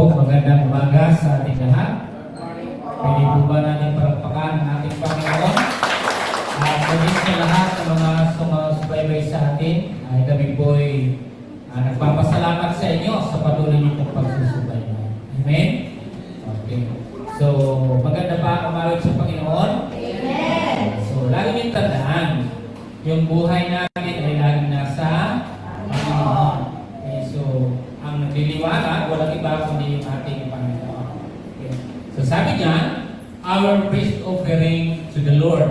po, magandang umaga sa ating lahat. Pwede po ba natin palakpakan ang ating Panginoon? At maging sa lahat ng mga sumasubaybay sa atin, ay kami po ay nagpapasalamat sa inyo sa patuloy niyo pong pagsusubaybay. Amen? Okay. So, maganda ba umawit sa Panginoon? Amen! So, lagi niyong tandaan, yung buhay natin ay laging nasa Panginoon. Okay, so, ang nagliliwanag, walang iba kundi yung ating Panginoon. Okay. So, sabi niya, our praise offering to the Lord.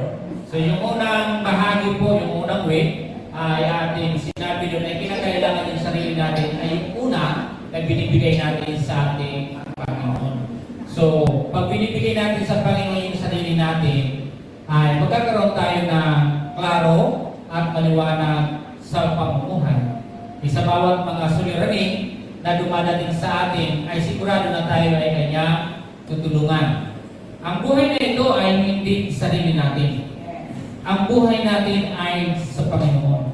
So, yung unang bahagi po, yung unang week, ay ating sinabi doon ay kinakailangan yung sarili natin ay yung una na binibigay natin sa ating Panginoon. So, pag binibigay natin sa Panginoon yung sarili natin, ay magkakaroon tayo ng klaro at maliwanag sa pamumuhay. Sa bawat mga suliranin na dumadating sa atin, ay sigurado na tayo ay kanya tutulungan. Ang buhay na ito ay hindi sarili natin. Ang buhay natin ay sa Panginoon.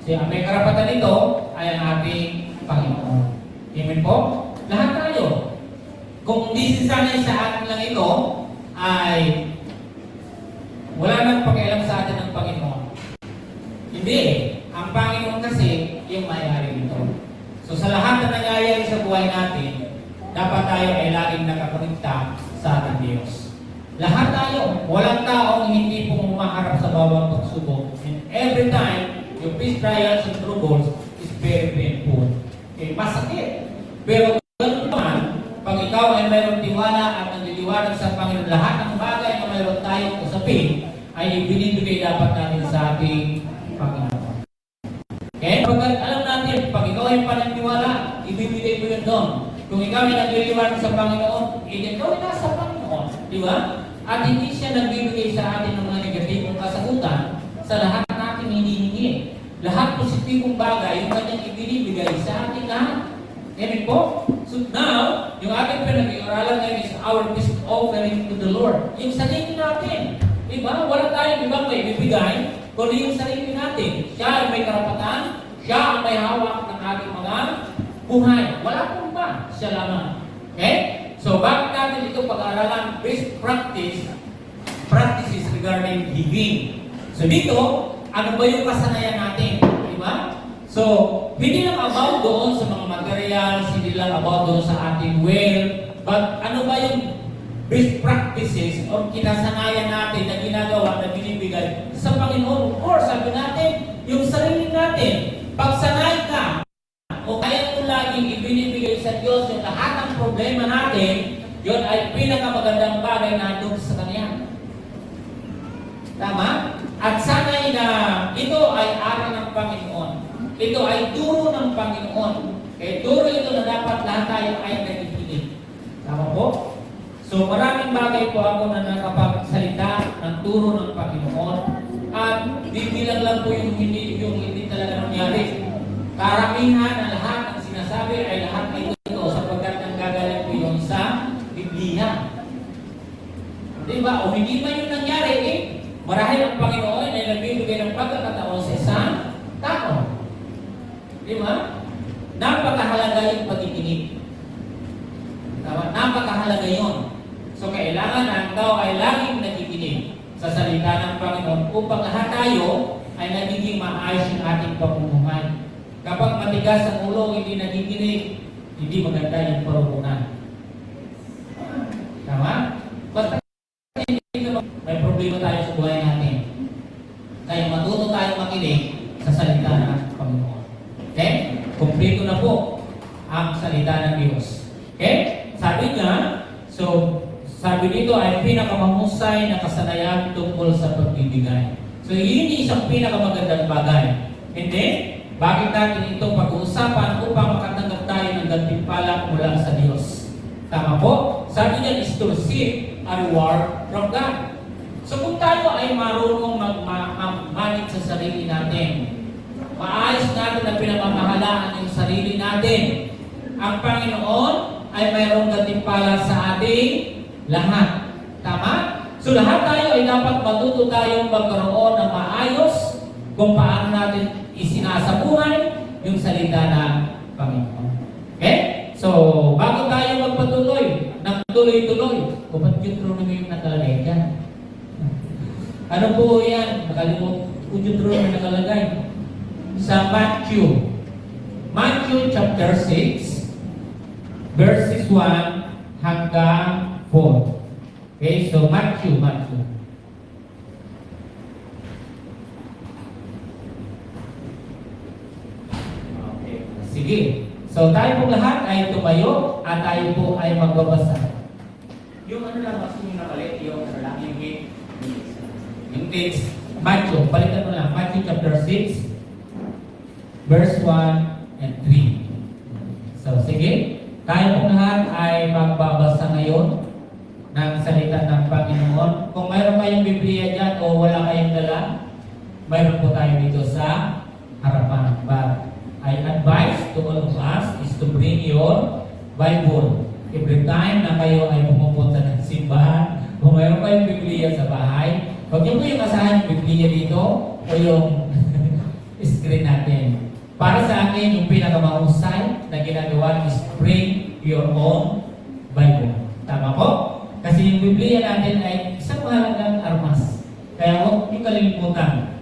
So, ang may karapatan nito ay ang ating Panginoon. Amen po? Lahat tayo. Kung hindi sisanay sa atin lang ito, ay wala nang pakialam sa atin ng Panginoon. Hindi. Ang Panginoon kasi yung may-ari nito. So sa lahat na nangyayari sa buhay natin, dapat tayo ay laging nakakonekta sa ating Diyos. Lahat tayo. Walang taong hindi po maharap sa bawat pagsubok. And every time, yung peace trials and troubles is very painful. Okay, masakit. Pero ganun naman, pag ikaw ay mayroong tiwala at nagdiliwanag sa Panginoon, lahat ng bagay na mayroon tayong usapin ay ibinibigay dapat natin sa ating Panginoon. Okay? Pag alam natin, pag ikaw ay panagtiwala, ibibigay mo yun doon. Kung ikaw ay nagdiliwanag sa Panginoon, ikaw ay nasa Panginoon. Di ba? At hindi siya nagbibigay sa atin ng mga negatibong kasagutan sa lahat natin hinihingi. Lahat positibong bagay, yung kanyang ibinibigay sa ating lahat. Amen po? So now, yung ating pinag-iaralan ngayon is our peace offering to the Lord. Yung sarili natin. Diba? Wala tayong ibang may bibigay, kundi yung sarili natin. Siya ay may karapatan, siya ang may hawak ng ating mga buhay. Wala pong ba? Siya lamang. Okay? So, bakit natin ito pag-aaralan? Best practices regarding giving. So, dito, ano ba yung kasanayan natin? Diba? So, hindi lang about doon sa mga materials, hindi lang about doon sa ating wealth, but ano ba yung best practices o kinasanayan natin na ginagawa, na binibigay sa Panginoon? Of course, sabi natin, yung sarili natin, pagsanay ka, o kaya mo laging ibinibigay sa Diyos yung lahat ng problema natin, yun ay pinakamagandang bagay na doon sa Kanya. Tama? At sanay na ito ay aral ng Panginoon. Ito ay turo ng Panginoon. Kaya turo ito na dapat lahat tayo ay nakikinig. Tama po? So maraming bagay po ako na nakapagsalita ng turo ng Panginoon. At bibilang lang po yung hindi talaga nangyari. Karamihan na lahat ng sinasabi ay lahat ito sapagkat ang gagaling po yung sa Biblia. Diba? O hindi man yung nangyari marahil ang Panginoon ay nagbibigay ng pagkakataon sa isang tao. Diba? Napakahalaga yung pagkikinig. Diba? Napakahalaga yun. So kailangan na ikaw ay laging nakikinig sa salita ng Panginoon upang lahat tayo ay nagiging maayos yung ating pamumuhay. Kapag matigas ang ulo, hindi nakikinig, hindi maganda yung parumunan. Tama? Basta may problema tayo sa buhay natin. Kaya matuto tayo makinig sa salita ng Panginoon. Okay? Kumplito na po ang salita ng Diyos. Okay? Sabi niya, sabi dito ay pinakamahusay na kasanayan tungkol sa pagbibigay. So, yun isang pinakamagandang bagay. Hindi? Bakit natin ito pag-uusapan upang makatanggap tayo ng gantimpala mula sa Diyos? Tama po? Sabi niya is to receive a reward from God. So kung tayo ay marunong mag-manage sa sarili natin, maayos natin na pinamamahalaan yung sarili natin, ang Panginoon ay mayroong gantimpala sa ating lahat. Tama? So lahat tayo ay dapat matuto tayong magkaroon ng maayos kung paano natin isinasabuhay yung salita ng Panginoon. Okay? So, bago tayo tuloy-tuloy. O ba't Deuteronomy yung nakalagay dyan? Ano po yan? Nakalimut ko Deuteronomy nakalagay. Sa Matthew. Matthew chapter 6, verses 1 hanggang 4. Okay, so Matthew. Okay, sige. So tayo po lahat ay tumayo at tayo po ay magbabasa. Yung ano lang, mas yung nakalit, yung ano lang, yung text, Matthew, palitan mo lang, Matthew chapter 6, verse 1 and 3. So sige, tayo po lahat ay magbabasa ngayon ng salita ng Panginoon. Kung mayroon kayong Biblia dyan o wala kayong dala, mayroon po tayo dito sa harapan. But I advise to all of us is to bring your Bible. Every time na kayo ay pumupunta ng simbahan, kung mayroon kayong Biblia sa bahay, huwag niyo po yung asahan yung Biblia dito o yung screen natin. Para sa akin, yung pinakamahusay na ginagawa is bring your own Bible. Tama po? Kasi yung Biblia natin ay isang mahalagang armas. Kaya huwag yung kalimutan.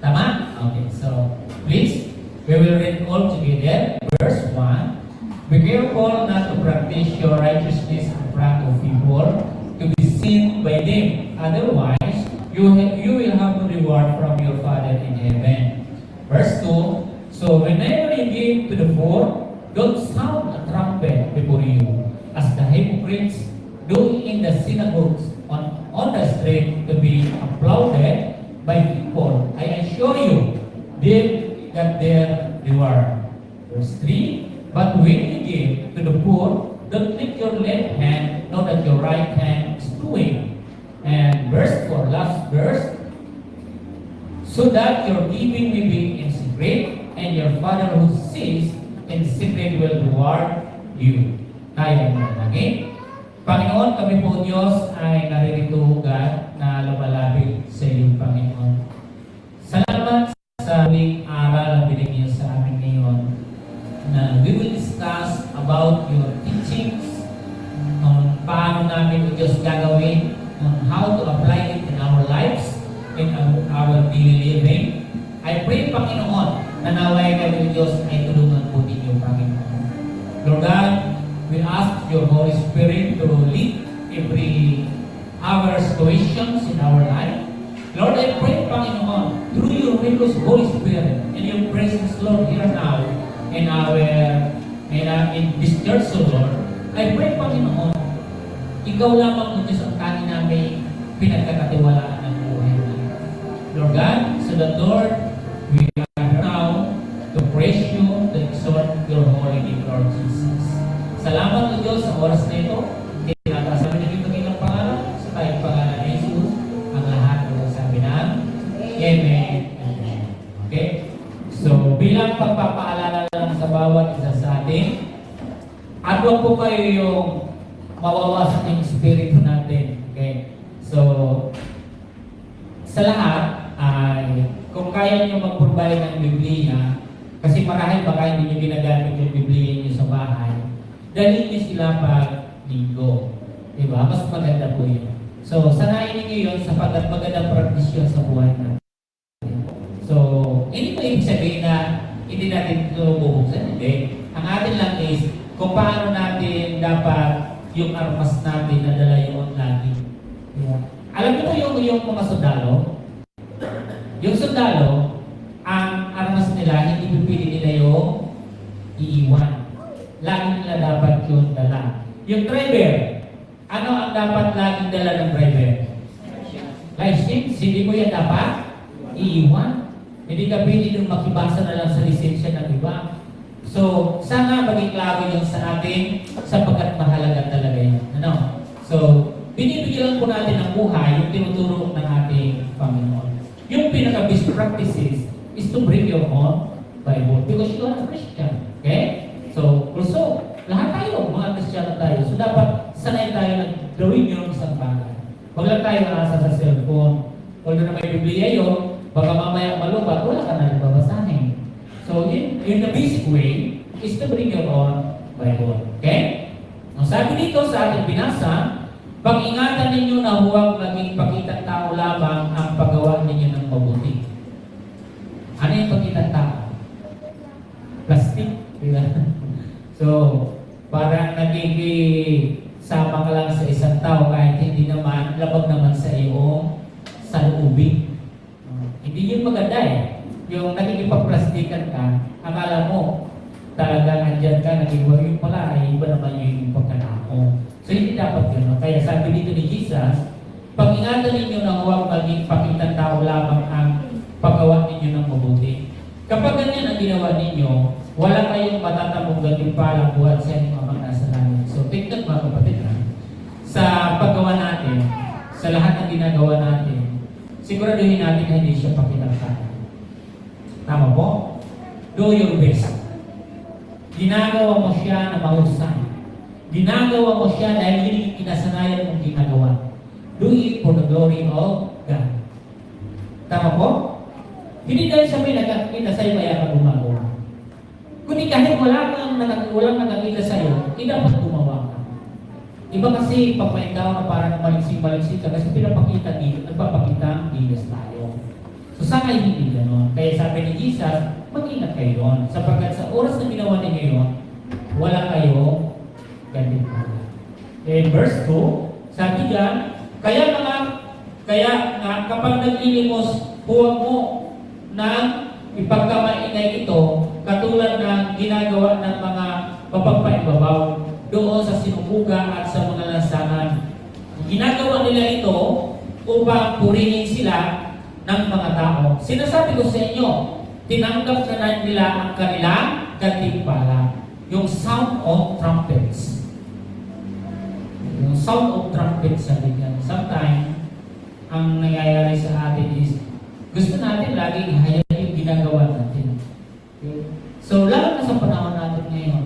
Tama? Okay, so please, we will read all together. Verse 1. Be careful not to practice your righteousness in front of people to be seen by them. Otherwise, you will have no reward from your Father in heaven. Verse 2. So whenever you give to the poor, don't sound a trumpet before you, as the hypocrites do in the synagogues on the street to be applauded by people. I assure you, they got their reward. Verse 3. But when you give to the poor, don't lift your left hand, know that your right hand is doing. And verse 4, last verse. So that your giving may be in secret, and your Father who sees in secret will reward you. Tayo manalangin. Panginoon, kami po Diyos ay naririto, God, na lumalapit sa iyong Panginoon. Salamat sa huling aral na binigyan sa amin ngayon, na we will discuss about your teachings on paano namin, O Diyos, gagawin, on how to apply it in our lives, in our daily living. I pray, Panginoon, na naway kami, Diyos, ay tulungan po ninyo, Panginoon. Lord God, we ask your Holy Spirit to lead every our situations in our life. Lord, I pray, Panginoon, through your Holy Spirit and your presence, Lord, here now, in this church, so Lord, I pray, Panginoon, ikaw lamang, O Diyos, ang tanging namin pinagkakatiwalaan ng buhay namin. Lord God, so that, Lord, we are now to praise you, to exalt your holy name, Lord Jesus. Salamat, O Diyos, sa oras na ito. Tinataas namin ang inyong pangalan sa tayong pangalan ni Jesus. Ang lahat ng sabi ng Amen. Amen. Okay? So, bilang pagpapaalala lang sa bawat isa sa atin, at huwag po kayo yung mawawasak yung espiritu natin. Okay? So, sa lahat, ay kung kaya nyo mag-provide ng Biblia, kasi marahil baka hindi nyo ginagamit yung Biblia nyo sa bahay, dalhin nyo sila pag linggo. Diba? Mas maganda po yun. So, sanayin nyo yun sapagkat magandang practice yun sa buhay natin. So, hindi ko ibig sabihin na hindi natin ito bubuksan. Hindi. Ang atin lang is kung paano natin dapat yung armas natin na dala yung lagi. Diba? Alam niyo po yung mga sundalo? Yung sundalo, ang armas nila, hindi pipili nila yung iiwan. Lagi nila dapat yung dala. Yung driver, ano ang dapat laging dala ng driver? License. Hindi mo yan dapat iiwan. Hindi ka pili nung makibasa na lang sa lisensya ng iba. So, sana maging klaro yun sa atin sapagkat mahalaga talaga yan. Ano? So, binibigyan lang po natin ng buhay yung tinuturo ng ating Panginoon. Yung pinaka-best practices is to bring your own Bible because you are a Christian. Okay? So, also, lahat tayo, mga Christian tayo. So, dapat sanay tayo na gawin yung isang bagay. Huwag lang tayo nasa sa cellphone. Although na may Biblia yun, baka mamaya malubat, wala ka na babasahin. So, in the basic way, is to bring your own Bible. Okay? Sabi dito sa ating binasa, pag-ingatan ninyo na huwag maging pakitang tao lamang ang paggawa ninyo ng mabuti. Ano yung pakitang tao? Plastic, di ba? So, parang nagiging-sama ka lang sa isang tao kahit hindi naman, labag naman sa iyong saloobin. Hindi yun maganda eh. Yung nagigipag-plastikan ka, akala mo, talagang andyan ka, nag-iwag yung pala, ay iba naman yung pagkatao. So, hindi dapat gano'n. Kaya sabi dito ni Jesus, pag-ingatan ninyo na huwag maging pakitang tao lamang ang paggawa ninyo ng mabuti. Kapag ganyan ang ginawa ninyo, wala kayong matatamong gantimpalang buhat sa inyong amang nasa langit. So, tignan mga kapatid ha, sa paggawa natin, sa lahat ng ginagawa natin, siguraduhin natin na hindi siya pakitang tao. Tama po? Do your best. Ginagawa mo siya na mahusay. Ginagawa mo siya dahil yun yung kinasanayan mong ginagawa. Do it for the glory of God. Tama po? Hindi dahil sabi nakakita sa'yo kaya ka gumagawa. Kundi kahit walang nakakita sa'yo, hindi dapat gumawa ka. Iba kasi papaindaw na parang maliksik-maliksik ka kasi pinapakita dito, nagpapakita ang bigas tayo. So sana hindi gano'n. Kaya sabi ni Jesus, mag-ingat kayo doon. Sapagkat sa oras na ginawa ninyo yun, wala kayo gantimpala. In verse 2, sabi diyan, kaya nga kapag naglilimos, huwag mo nang ipagkamaingay ito katulad ng ginagawa ng mga mapagpaibabaw doon sa sinubuga at sa mga lansangan. Ginagawa nila ito upang purihin sila ng mga tao. Sinasabi ko sa inyo, tinanggap na nila ang kanilang gantimpala. Yung sound of trumpets. Yung sound of trumpets sabi yan. Sometimes, ang nangyayari sa atin is, gusto natin laging hayaan yung ginagawa natin. Okay? So, lalo na sa panahon natin ngayon,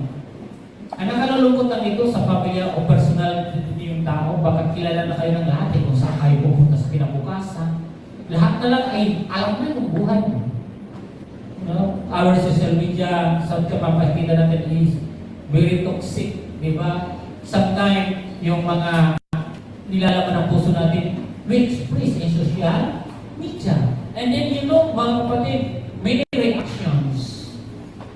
ang nakalulungkot lang ito sa pamilya o personal yung tao, bakit kilala na kayo ng lahat eh, kung saan kayo pupunta sa kinabukasan. Lahat na lang ay alam na yung buhay mo. Our social media, sa kapapakita natin is very toxic, di ba? Sometimes, yung mga nilalaman ng puso natin, we express in social media. And then, you know, mga kapatid, many reactions.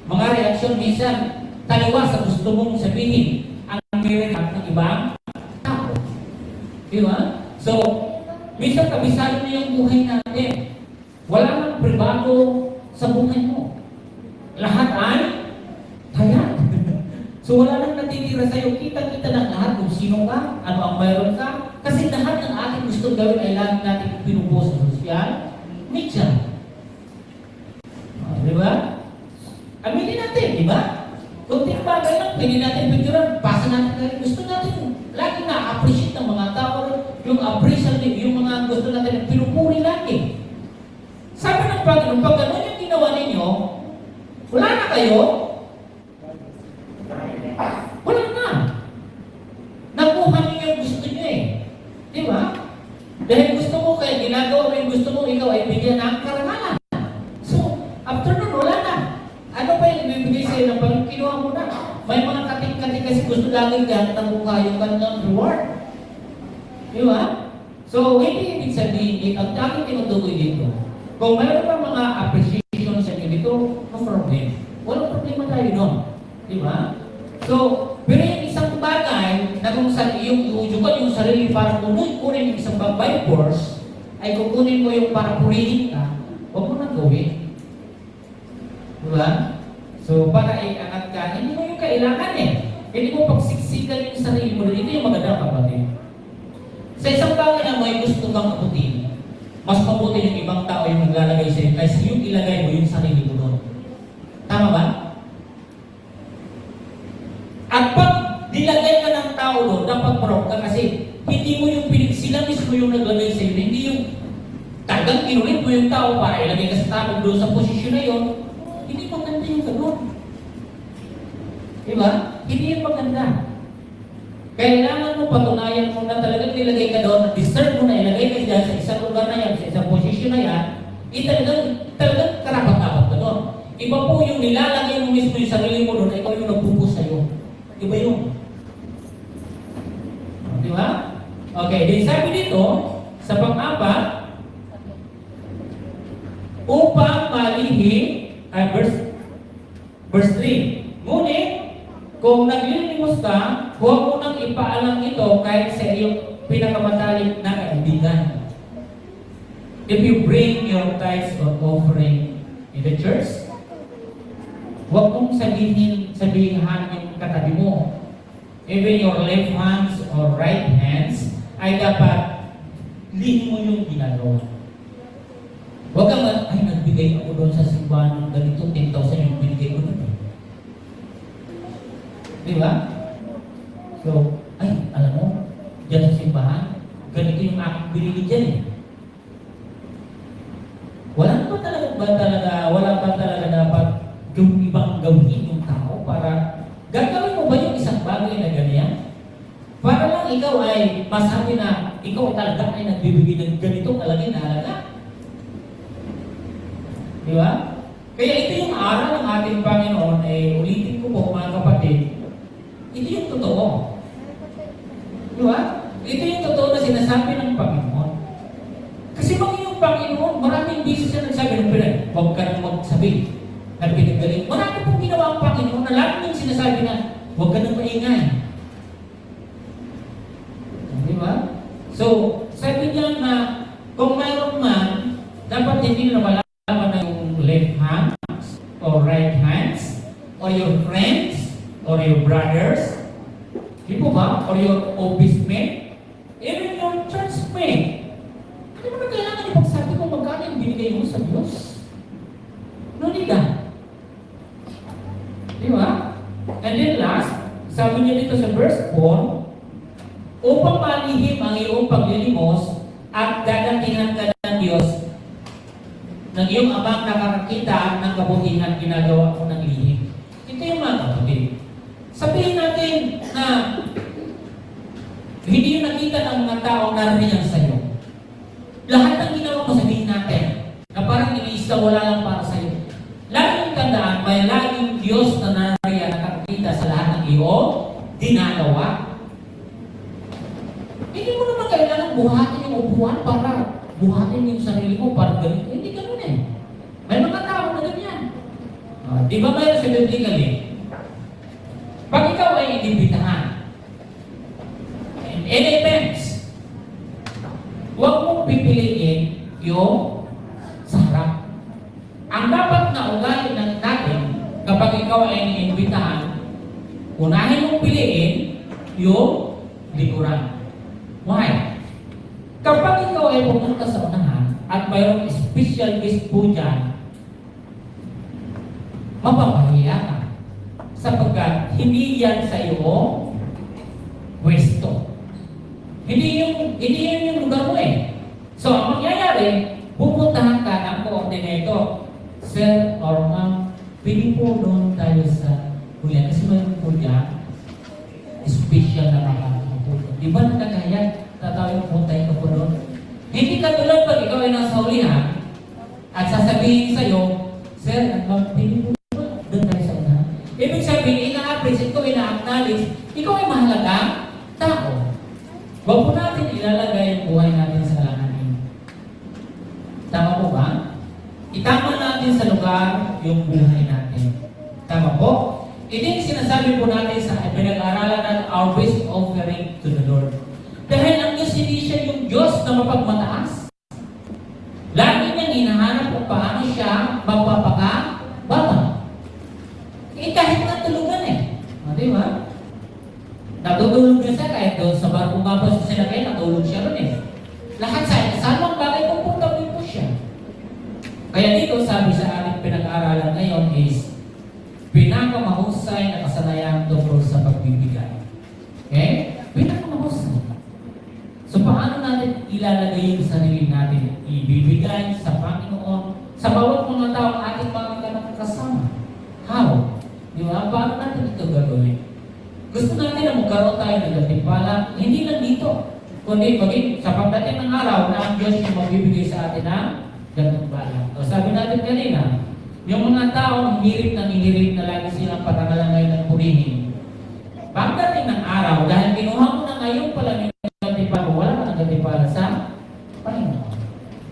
Mga reaction, minsan, taliwa sa gusto mong sabihin ang react ng ibang tao. Di ba? So, minsan kabisado na yung buhay natin. Wala nang privado sa buhay mo. Lahat ay hayat. So wala nang natitira sa'yo. Kita-kita ng lahat kung sino ka, ano ang mayroon ka. Kasi lahat ng ating gusto gawin ay lagi natin pinupost sa social media. Di ba? Aminin natin, di ba? Kunting bagay lang, pwede natin picturean, pasa natin kayo. Gusto natin lagi na-appreciate ng mga tao. Yung appraisal, yung mga gusto natin, pinupuri lagi. Sabi ng Panginoon, pag gano'n yung ginawa ninyo, wala na kayo? Wala na. Nakuha niyo yung gusto niyo eh. Di ba? Dahil gusto mo kaya ginagawa mo yung gusto mo, ikaw ay bigyan ng karangalan. So, after nun, wala na. Ano pa yung ibibigay sa'yo ng Panginoon? Kinuha mo na. May mga kating-kating kasi gusto lagi dyan ng mukha yung kanilang reward. Di ba? So, hindi ibig sabihin, ang aking tinutukoy dito, kung mayroon pa mga appreciation sa inyo dito, no problem. Walang problema tayo doon. Di ba? So, pero yung isang bagay na kung saan yung iujukan yung sarili para kunin yung isang by force, ay kukunin mo yung para purihin ka, huwag mo nang gawin. Di ba? So, para iangat ka, hindi mo yung kailangan eh. Hindi mo pagsiksikan yung sarili mo. Ito yung maganda kapatid. Sa isang bagay na may gusto kang abutin, mas mabuti yung ibang tao yung naglalagay sa'yo kaysa yung ilagay mo yung sarili mo doon. Tama ba? At pag nilagay ka ng tao doon, dapat proud ka kasi hindi mo yung sila mismo yung naglagay sa'yo, hindi yung talagang kinulit mo yung tao para ilagay ka sa tao doon sa posisyon na yun, hindi maganda yung gano'n. Diba? Hindi yung maganda. Kailangan mo patunayan mo na talagang nilagay ka doon, deserve mo na ilagay ka dyan sa isang lugar na yan, sa isang posisyon na yan, talagang karapat-dapat ka doon. Iba po yung nilalagay mo mismo yung sarili mo doon, ikaw yung nagpupus sa'yo. Iba yun. verse 3. Ngunit, kung naglilimos ka, huwag mo nang ipaalam ito kahit sa iyong pinakamatalik na kaibigan. If you bring your tithes or offering in the church, huwag mong sabihin yung katabi mo. Even your left hands or right hands ay dapat lihin mo yung ginagawa. Huwag kang, ay, nagbigay ako doon sa simbahan ng ganito, 10,000 yung binigay ko doon. Di ba? So, ay, alam mo, dyan sa simbahan, ganito yung aking binili dyan eh. Wala ba talaga dapat yung ibang gawin yung tao para gagawin mo ba yung isang bagay na ganyan? Para lang ikaw ay masabi na ikaw talaga ay nagbibigay ng ganitong kalagay na halaga. Di ba? Kaya ito yung aral ng ating Panginoon, ulitin ko po mga kapatid, ito yung totoo. Di ba? Ito yung totoo na sinasabi ng Panginoon. Kasi yung Panginoon, maraming beses siya nagsabi ng pinag, huwag ka nang magsabi na pinagaling. Marami pong ginawa ang Panginoon na lagi niyang sinasabi na, huwag ka nang maingay. Di ba? So, sabi niya na, kung mayroon man, dapat hindi na malaman na yung left hands, or right hands, or your friends, or your brothers, di po ba? Or your office mate, even your church mate. Hindi mo na kailangan ipagsabi kung magkano yung binigay mo sa Diyos. No need that. Di ba? And then last, sabi niya dito sa verse 4, upang malihim ang iyong paglilimos at dadatingan ka ng Diyos ng iyong amang nakakakita ng kabutihan ginagawa mo ng lihim. Ito yung mga kapatid. Sabihin natin na hindi yung nakita ng mga tao nariyan sa iyo. Lahat ng ginawa mo, sabihin natin na parang iniista wala lang para sa iyo. Laging tandaan, may laging Diyos na nariyan nakakita sa lahat ng iyong ginagawa. Hindi mo naman kailangan buhatin yung upuan para buhatin yung sarili mo para ganito. Hindi ganun eh. May mga tao na ganyan. Di ba mayroon sa biblically? Pag ikaw ay inibitahan, in any events, huwag mong pipiliin yung sa harap. Ang dapat na ugali natin kapag ikaw ay iniimbitahan, unahin mong piliin yung likuran. Why? Kapag ikaw ay pumunta sa unahan at mayroong special guest po dyan, mapapahiya ka. Sapagkat hindi yan sa iyo pwesto. Hindi yun yung lugar mo eh. So, ang mangyayari, pupuntahan ka ng coordinator. Sir or ma'am, pili po doon tayo sa kuya. Kasi mayroon po dyan, special na makakapunta. Di ba nakakaya? Tatawag po tayo ka po doon. Hindi ka tulad pag ikaw ay nasa hulihan at sasabihin sa'yo, Sir, at ma'am, pili po doon tayo sa unahan. Ibig sabihin, ina-appreciate ko, ina-acknowledge, ikaw ay mahalagang tao. Huwag po natin ilalagay ang buhay natin sa alanganin. Tama po ba? Itama natin sa lugar yung buhay natin. Tama po? Ito yung sinasabi po natin sa pinag-aaralan ng our best offering to the Lord. Dahil ang Diyos hindi siya yung Diyos na mapagmataas. Lagi niyang hinahanap kung paano siya magpapakababa. Kahit natulugan eh. Di ba? Natutulog na siya kahit doon sa barko nga pa siya sinakay, natulog siya rin eh. Lahat sa anong bagay pupunta po siya. Kaya dito sabi sa ating pinag-aaralan ngayon is pinakamahusay na kasanayan tungkol sa pagbibigay. Okay? Pinakamahusay. So paano natin ilalagay yung sarili natin? Ibibigay sa Panginoon sa bawat mga tao ating mga kasama. How? Di ba? Paano natin ito gagawin? Gusto natin na magkaroon tayo ng gantimpala, hindi lang dito, kundi maging sa pagdating ng araw na ang Diyos yung magbibigay sa atin ng gantimpala. So sabi natin kanina, yung mga tao hirit na lagi silang patangalangay ng purihin. Pagdating ng araw, dahil kinuha mo na ngayon pala yung gantimpala, wala ka ng gantimpala sa Panginoon.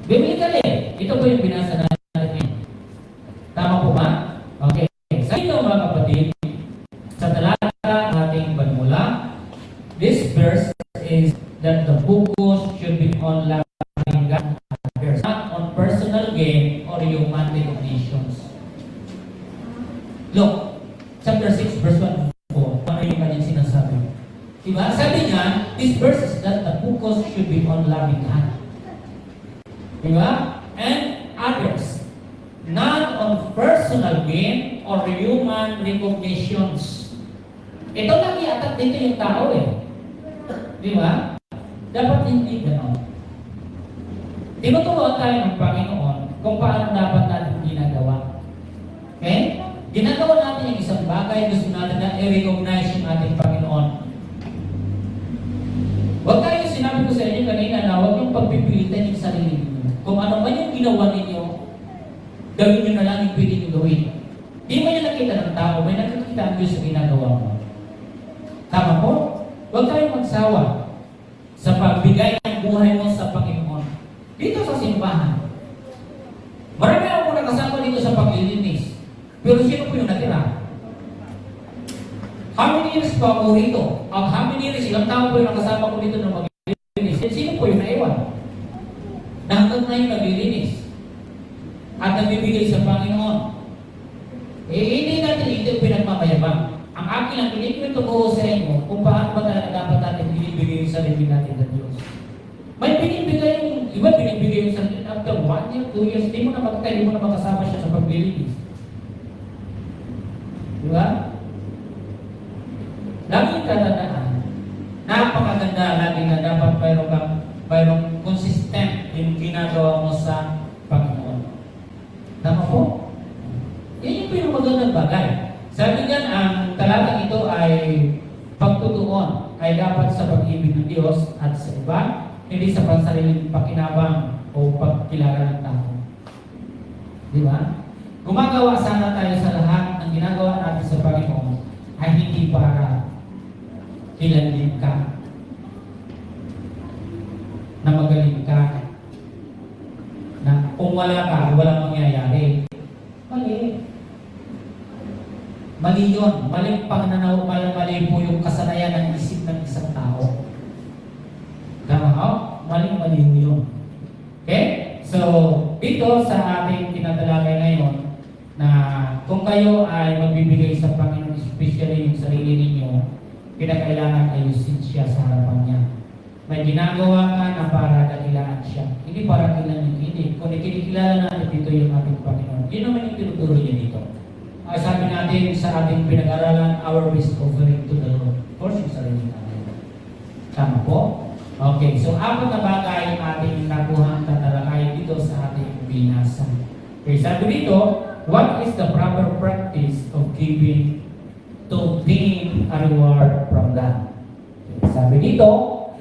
Biblically, ito po yung binasa natin. that the focus should be on loving God and others, not on personal gain or human recognitions. Look, chapter 6, verse 1 to 4. Ano yung kanyang sinasabi? Diba? Sabi niya, this verse is that the focus should be on loving God. Diba? And others, not on personal gain or human recognitions. Ito lang iatat dito yung tao eh. Diba? Dapat hindi gano'n. Tinuturuan tayo ng Panginoon kung paano dapat natin ginagawa. Okay? Ginagawa natin yung isang bagay, gusto natin na i-recognize yung ating Panginoon. Huwag tayo, sinabi ko sa inyo kanina na huwag yung pagpipilitan yung sarili niyo. Kung ano man yung ginawa ninyo, gawin nyo na lang yung pwede nyo gawin. Di mo yung nakita ng tao, may nakikita ang Diyos sa ginagawa mo. Tama po? Huwag tayong magsawa sa pagbigay ng buhay mo sa Panginoon. Dito sa simbahan. Marami ako nakasama dito sa paglilinis. Pero sino po yung natira? How many years pa ako rito? How many years, ilang tao po yung nakasama ko dito na maglilinis? Sino po yung naiwan? Na hanggang ngayon naglilinis at nagbibigay sa Panginoon. Hindi natin ito pinagmamayabang. Ang akin lang, pinikwento ko sa inyo kung paano ba talaga dapat natin binibigay yung sarili natin sa Diyos. May binibigay yung, iba binibigay yung sarili after 1 year, 2 years, hindi mo na magkaya, hindi mo na makasama siya sa paglilinis. Diba? Lagi tatandaan, napakaganda lagi na dapat mayroong consistent yung ginagawa mo sa Panginoon. Tama po? Yan yung pinamagandang bagay. Sabi niyan, ang talatang ito ay pagtutuon ay dapat sa pag-ibig ng Diyos at sa iba, hindi sa pansariling pakinabang o pagkilala ng tao. Di ba? Gumagawa sana tayo sa lahat ng ginagawa natin sa Panginoon ay hindi para kilalin ka, na magaling ka, na kung wala ka, walang mangyayari. Mali. Mali yun. Maling pananaw, mali po yung kasanayan ng isip ng isang tao. Tama ho? Mali yun. Okay? So, dito sa ating tinatalakay ngayon, na kung kayo ay magbibigay sa Panginoon, especially yung sarili ninyo, kinakailangan ayusin siya sa harapan niya. May ginagawa ka na para dakilaan siya. Hindi para kilanin, hindi. Kung ikinikilala natin dito yung ating Panginoon, yun naman yung tinuturo niya dito. Sabi natin sa ating pinag-aralan, our best offering to the Lord. Of course, yung sarili natin. Tama po? Okay, so apat na bagay ang ating nakuhang tatalakay dito sa ating binasa. Okay, sabi dito, what is the proper practice of giving to obtain a reward from God? Okay, sabi dito,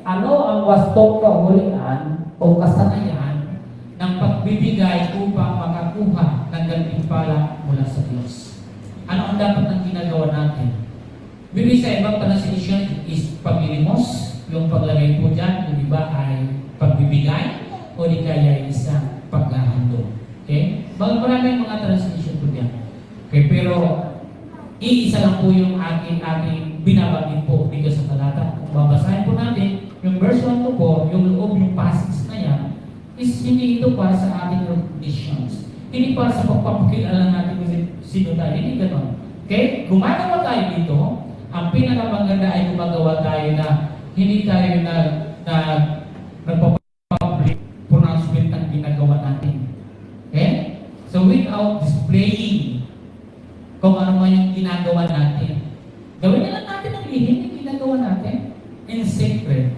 ano ang wastong kahulian o kasanayan ng pagbibigay upang makakuha ng gantimpala mula sa Diyos? Ano ang dapat ng ginagawa natin? Bibig sa ibang translation is paglilimos, yung paglagay po dyan, yung iba ay pagbibigay, o di kaya isang paghahandog. Okay? Maraming mga translation po dyan. Okay, pero iisa lang po yung aking binabanggit po dito sa talata. Kung babasahin po natin, yung verse 1 to 4, yung loob, yung passage na yan, is hindi ito para sa ating recognitions. Hindi para sa pagpapakilala natin kung sino tayo. Hindi gano'n. Okay? Gumagawa tayo dito, ang pinakamaganda ay gumagawa tayo na hindi tayo nagpapublic pronouncement ng ginagawa natin. Okay? So without displaying kung ano man yung ginagawa natin, gawin na lang natin ang lihim yung ginagawa natin in secret.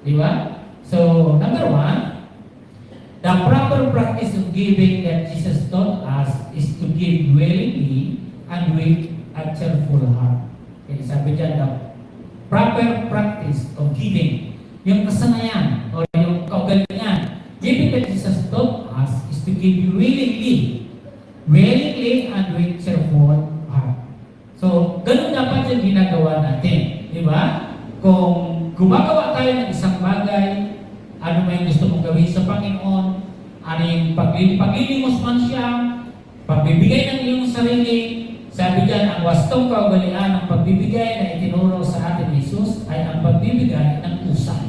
Di ba? So, number 1, the proper practice of giving that Jesus taught us is to give willingly and with a cheerful heart. Okay, sabi dyan, the proper practice of giving, yung kasanayan o yung kaugalingan, giving that Jesus taught us is to give willingly and with cheerful heart. So, ganun dapat yung ginagawa natin. Di ba? Kung gumagawa tayo ng isang bagay, ano may gusto mong gawin sa Panginoon, ano yung paglilimos man siya, pagbibigay ng iyong sarili, sabi dyan, ang wastong kaugalian ng pagbibigay na itinuro sa atin Jesus ay ang pagbibigay ng usay.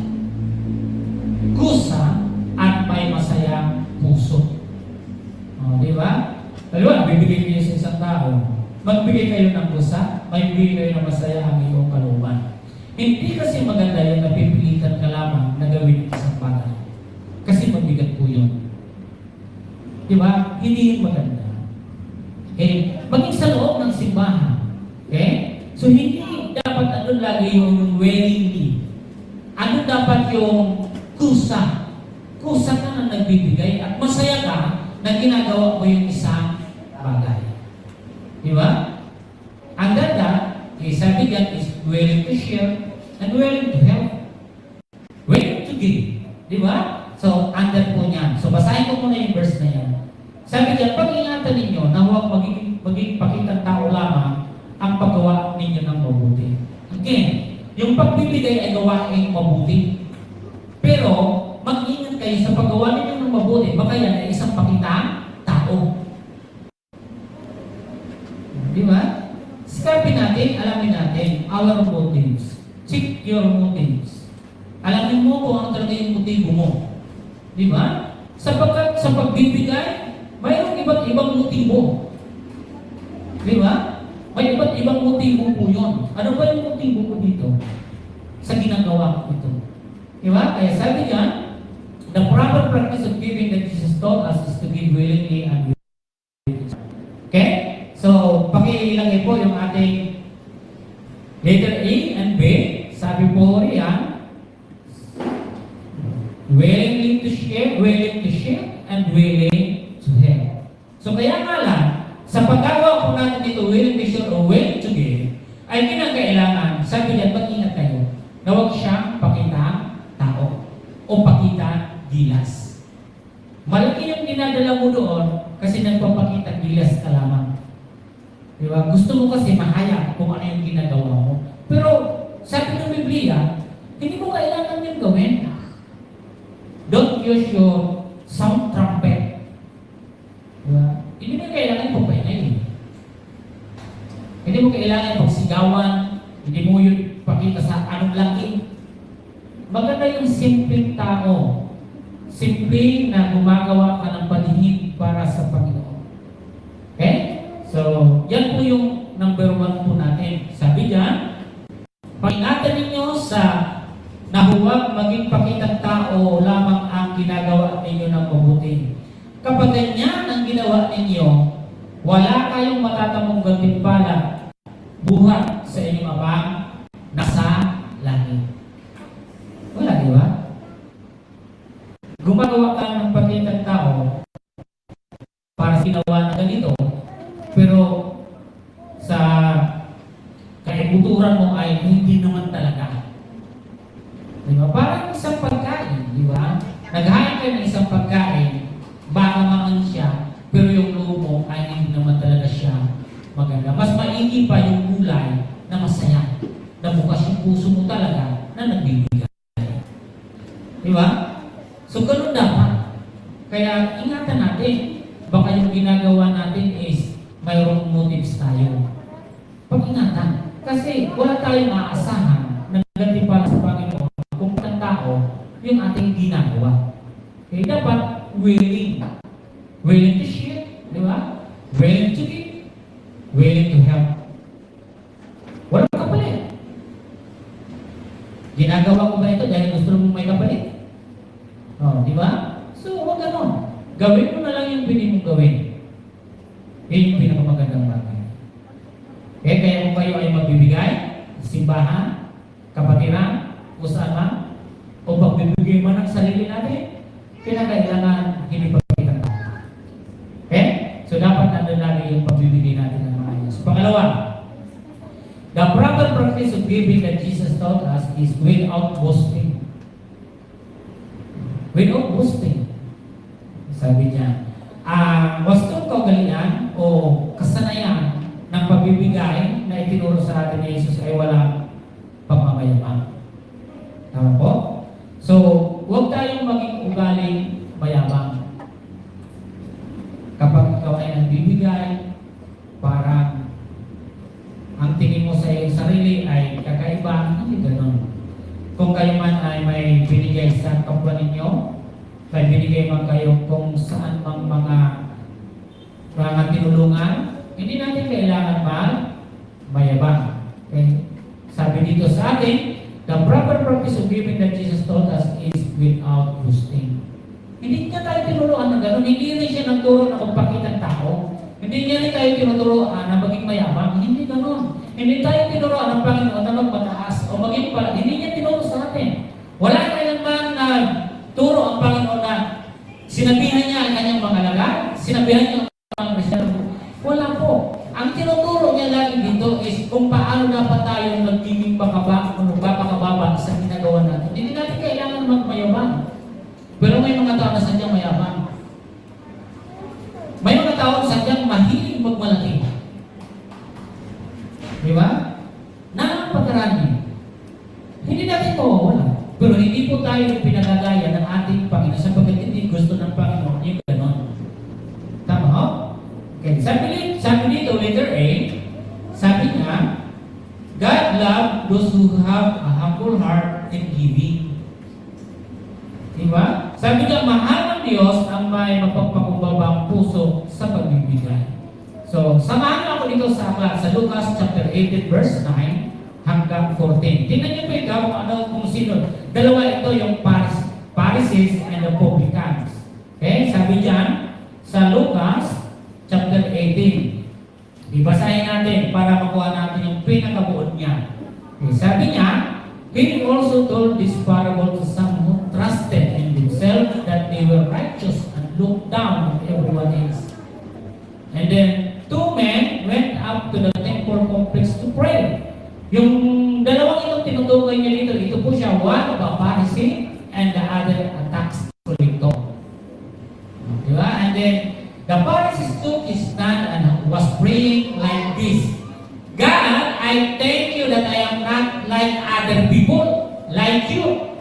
masaya ang iyong kalooban. Hindi kasi maganda yung napipilitan ka lamang na gawin ang isang bagay. Kasi mabigat po yun. Di ba? Hindi yun maganda. Okay? Maging sa loob ng simbahan. Okay? So, hindi dapat ano lagi yung willingly. Ano dapat yung kusa? Kusa ka na nagbibigay at masaya ka na ginagawa mo yung isang bagay. Di ba? Ang ganda, sabi diyan is willing to share and willing to help. Willing to give. Di ba? So, under po niyan. So, basahin ko muna yung verse na yan. Sabi diyan, pag-ingatan ninyo na huwag maging pakitang tao lamang ang paggawa ninyo ng mabuti. Again, yung pagbibigay ay gawain mabuti. Pero, mag-ingat kayo sa paggawa ninyo ng mabuti. Baka yan ay isang pakitang tao. Di ba? Sikapin natin, alamin natin, our motives. Check your motives. Alamin mo kung ano talaga yung motibo mo. Di ba? Sapagkat sa pagbibigay, mayroong iba't ibang motibo. Di ba? May iba't ibang motibo po yun. Ano ba yung motibo ko dito? Sa ginagawa ko ito. Di ba? Kaya sabi niya, the proper practice of giving that Jesus taught us is to give willingly and willingly. Okay? So, pakilagay po yung ating letter A and B. Sabi po riyan, willing to share, and willing to help. So, kaya nga lang, sa paggawa po natin dito, willing to share or willing to give, ay kinakailangan, sabi niyan, mag-ingat kayo, na huwag siyang pakitang tao o pakitang gilas. Malaki yung dinadala mo doon kasi nagpapakita gilas ka lamang. Diba? Gusto mo kasi mahayag kung ano yung ginagawa mo. Pero, sabi ng Biblia, hindi mo kailangan yung gawin. Don't use your sound trumpet. Diba? Hindi mo kailangan pagpahinay. Hindi mo kailangan pagsigawan. Hindi mo yun pakita sa anong langit. Maganda yung simpleng tao. Simple na gumagawa ka ng paningin para sa Panginoon. Okay? So, yan po yung number 1 po natin. Sabi diyan, pag-ingatan ninyo sa na huwag maging pakitang tao lamang ang ginagawa ninyo ng mabuti. Kapag ganyan ang ginawa ninyo, wala kayong matatamong gantimpala buhat sa inyong Amang nasa langit. Wala, di ba? Gumagawa ka ng pakitang tao para ginawa na ganito, pero sa kaibuturan mo ay hindi naman talaga. Di ba? Parang isang pagkain, di ba? Naghain ka ng isang pagkain, baka maang siya, pero yung loob mo ay hindi naman talaga siya maganda. Mas maigi pa yung kulay na masaya, na bukas yung puso mo talaga na nagbibigay. Di ba? So, ganun dapat. Kaya, ingatan natin. Baka yung ginagawa natin is mayroong motives tayo. Pag-ingatan. Kasi wala tayong maaasahan na gantimpala sa Panginoon kung ang tao yung ating ginagawa. Okay, dapat willing. Willing to share. Di ba? Willing to give. Willing to help. Walang kapalit. Ginagawa ko ba ito dahil gusto mong may kapalit? Oh, di ba? So, huwag ganon. Gawin mo na lang yung pili mong gawin. Yan yung pinakamagandang bagay. Okay, kaya kung kayo ay magbibigay, simbahan, kapatiran, o saan man, o magbibigay man ng sarili natin, kinakailangan hindi pagkakita. Okay? So, dapat nandun lagi yung pagbibigay natin ng mga ayos. Pangalawa, the proper practice of giving that Jesus taught us is without boasting. Without boasting. Sabi niya, ang wastong kaugalian o kasanayan ng pagbibigay na itinuro sa atin ni Jesus ay walang pagmamayabang. Tama po? So, huwag tayong maging ugaling mayabang. Kapag ikaw ay nagbibigay, parang ang tingin mo sa iyong sarili ay kakaiba, hindi ganun. Kung kayo man ay may binigay sa kapwa ninyo, may binigay man kayo kung saan mang mga tinulungan, hindi natin kailangan mayabang. Okay? sabi dito sa atin, the proper practice of giving that Jesus taught us is without boasting. Hindi niya tayo tinuruan ng gano'n. Hindi rin siya nagturo na magpakita ng tao. Hindi niya rin tayo tinuturoan na maging mayabang. Hindi gano'n. Hindi tayo tinuruan ng Panginoon na magmataas o maging pala. Hindi niya tinuro sa atin. Wala kailanman na turo ang Panginoon na sinabihan niya ang kanyang mga alagad, sinabihan niya ang mga Kristiyan. Wala po. Ang tinuturo niya lagi dito is kung paano dapat tayo nagiging magpapakababa sa ginagawa natin. Hindi natin kailangan magmayabang. Pero may mga tao na sadyang mayabang. May mga tao na sadyang mahilig magmalaki. Di ba? Napagkarami. Hindi natin mawawala. Pero hindi po tayo pinagagaya ng ating Panginoon sapagkat hindi gusto ng Panginoon yung ganon. Tama ho? Okay. Sabi dito, letter A, sabi niya, God loves those who have a humble heart and giving. Diba? Sabi niya, mahal ng Diyos ang may mapagpakumbabang puso sa pagbibigay. So, samahan niyo ako dito sa Lucas chapter 18 verse 9 hanggang 14. Tingnan niyo po ikaw kung sino. Dalawa ito yung Pharisees and the publicans. Okay? Sabi diyan sa Lucas chapter 18. Ibasahin natin para makuha natin yung pinakabuod niya. Okay? Sabi niya, He also told this parable to some who trusted in themselves that they were righteous and looked down on everyone else. And then, two men went up to the temple complex to pray. Yung dalawang itong tinutukoy niya dito, ito po siya, one of a Pharisee and the other a tax collector. Diba? And then, the Pharisee took his stand and was praying like this. God, I thank you that I am not like other people, like you.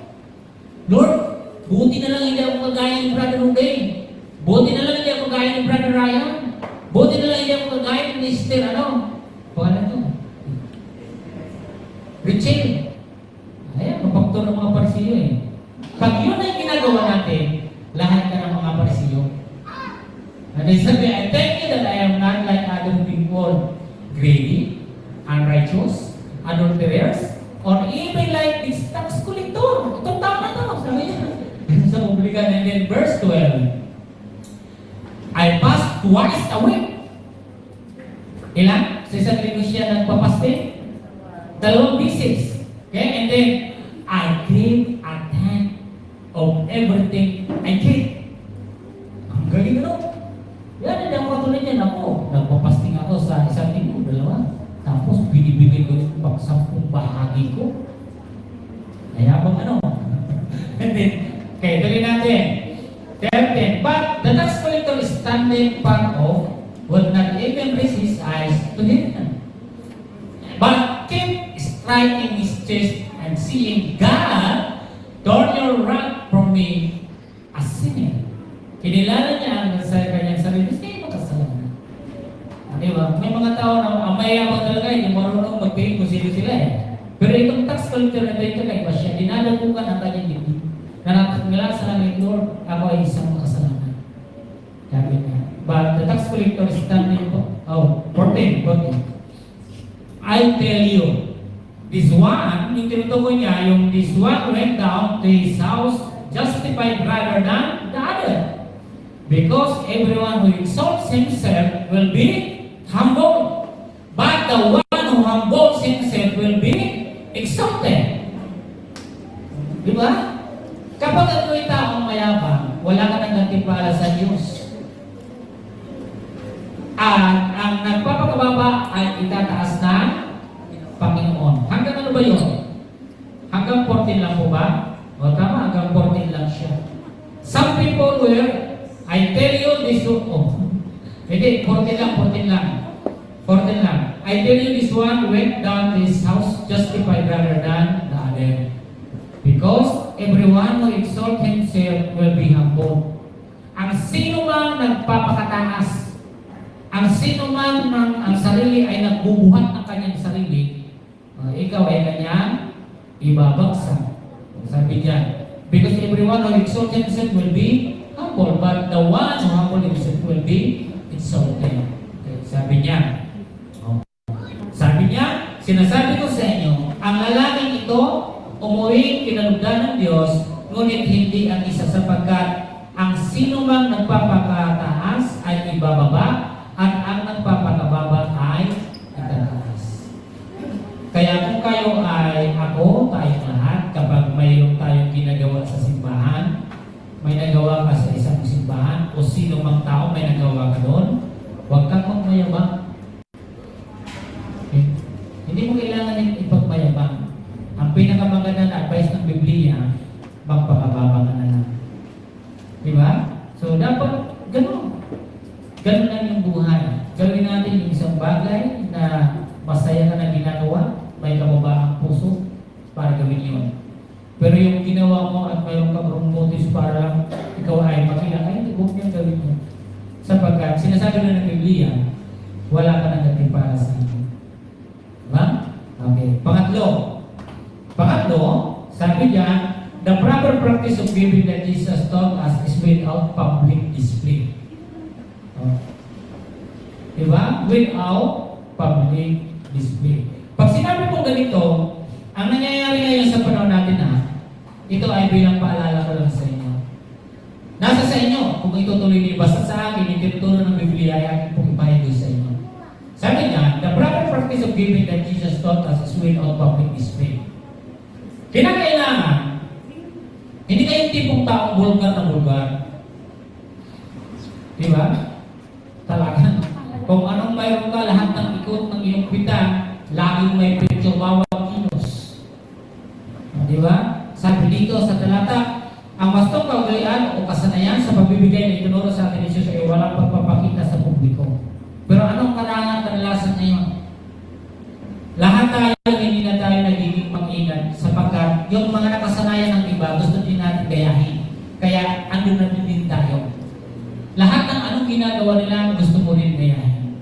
Lord, buti na lang hindi ako kagaya ni Brother Ruben. Buti na lang hindi ako kagaya ni Brother Ryan. Buti na lang hindi ako kagaya ni Mr. Pangalan ito? Richel. Ayan, kapaktor ng mga Parisiyo eh. Pag yun ay ginagawa natin, lahat ka ng mga Parisiyo. And they said, I thank you that I am not like other people, greedy, unrighteous, adulterers, or even like this tax collector. Itong tao na ito, sabi niya. Sa publikan. And then verse 12, I fast twice a week. Ilan? Sa isang linggo siya nagpapaste? 2 beses. Okay? And then, I give a tenth of everything I get. Ang galing ano? Yan, hindi ako katulad yan. Ako, nagpapasting ako sa isang linggo, 2. Tapos binibigay ko yung pag-10 bahagi ko. Kaya bang ano? And then, okay, tuloy natin. 13. But the tax collector standing far off would not even raise his eyes to him, but kept striking his chest and saying, God, turn your wrath from me, a sinner. Kinilala niya ang sa kanyang sarili, hindi makasalanan. Diba? May mga tao na mayabang talaga, hindi marunong magpili kung sino sila eh. Pero itong tax collector na ito kaiba siya, dinadagukan ang kanyang dibdib. Nanatagmila sa langit, Lord, ako ay isang makasalanan. Sabi niya. But the tax collector is standing po. 14. I tell you, this one, yung tinutukoy niya, yung this one went down to his house justified rather than the other. Because everyone who exalts himself will be humble. But the one who humbles himself will be exalted. Di ba? Kapag ako'y taong mayabang, wala ka nang gantimpala sa Diyos. At ang nagpapakababa ay itataas na Panginoon. Hanggang ano ba yun? Hanggang 14 lang po ba? O tama, hanggang 14 lang siya. Some people were, I tell you this, hindi, 14 lang. 14 lang. I tell you this one went down to his house justified rather than the other. Because everyone who exalts himself will be humble. Ang sino mang nagpapakataas, ang sino man ang sarili ay nagbubuhat ng kanyang sarili, ikaw ay kanyang ibabagsak. Sabi diyan, because everyone who exalts himself will be humble, but the one who humble himself will be exalted. Okay, sabi niya, sinasabi ko sa inyo, Ang lalaking ito, umuwi kinalugdan ng Diyos, ngunit hindi ang isa sapagkat ang sino mang nagpapakataas ay ibababa at ang nagpapakababa ay itataas. Kaya kung kayo ay ako, tayong lahat, kapag mayroon tayong ginagawa sa simbahan, may nagawa ka sa isang simbahan, o sino mang tao may nagawa ka doon, huwag kang magmayabang. Okay? Hindi mo kailangan ipagmayabang. Ang pinakamaganda na advice ng Biblia, magpakababa ka na lang. Diba? So, dapat gano'n. Gano'n lang yung buhay. Gawin natin yung isang bagay na masaya ka na ginagawa, may kababaang puso para gawin yun. Pero yung ginawa mo at mayroong kabarong motives para ikaw ay makilala, ay huwag niyang gawin mo. Sapagkat sinasabi na ng Biblia, wala ka nang gatimpala sa inyo. Diba? Okay. Pangatlo, sabi niya, the proper practice of giving that Jesus taught us is without public display. Diba? Without public display. Pag sinabi mo ganito, ang nangyayari ngayon sa panahon natin ito ay bilang paalala ko lang sa inyo. Nasa sa inyo, kung itutuloy niyo, basta sa akin, ituturo ng Biblia ay aking pong ipahid sa inyo. Sabi niya, the proper practice of giving that Jesus taught us is without public display. Kinakailangan, hindi kayong tipong taong bulgar na bulgar. Diba? Talaga. Kung anong mayroon ka, lahat ng ikot ng iyong pita, laging may picture bawat kilos. Diba? Sabi dito sa talata, ang wastong kaugalian o kasanayan sa pagbibigay na itinuro sa atin ni Jesus ay walang pagpapakita sa publiko. Pero anong karangan kadalasan ngayon? Lahat tayo, hindi na tayo nagiging mag-ingat sapagkat yung mga nakasanayan ng iba, gusto din natin gayahin. Kaya andun na din tayo. Lahat ng anong ginagawa nila, gusto mo rin gayahin.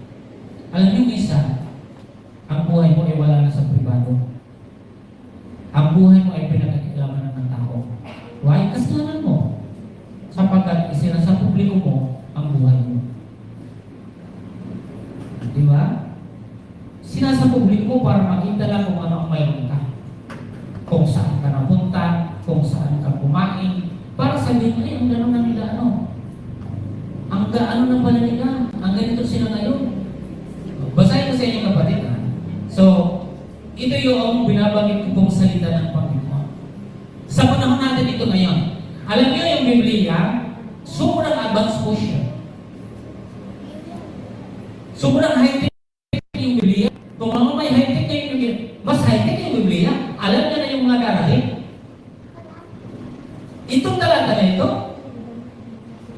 Alam niyo isa, ang buhay mo ay wala na sa pribado. Ang buhay mo ay pinagkakilaman ng tao. Why? Kasalanan mo. Sapagkat isinasa publiko mo ang buhay mo. Di ba? Sinasa publiko mo para makita lang kung ano ang mayroon ka. Kung saan ka napunta, kung saan ka kumain, para sabihin mo, ang gano'n na nila ang gaano na pala nila, ang ganito sila ngayon. Basahin ko sa inyo kapatid. So, ito yung binabanggit ko pong salita ng Panginoon. Sa panahon natin ito ngayon, alam niyo yung Biblia, sobrang advanced po siya. Sobrang high-tech yung Biblia. Kung ano may high-tech na yung Biblia, mas high-tech yung Biblia. Alam niyo na yung mga darating. Itong talata na ito,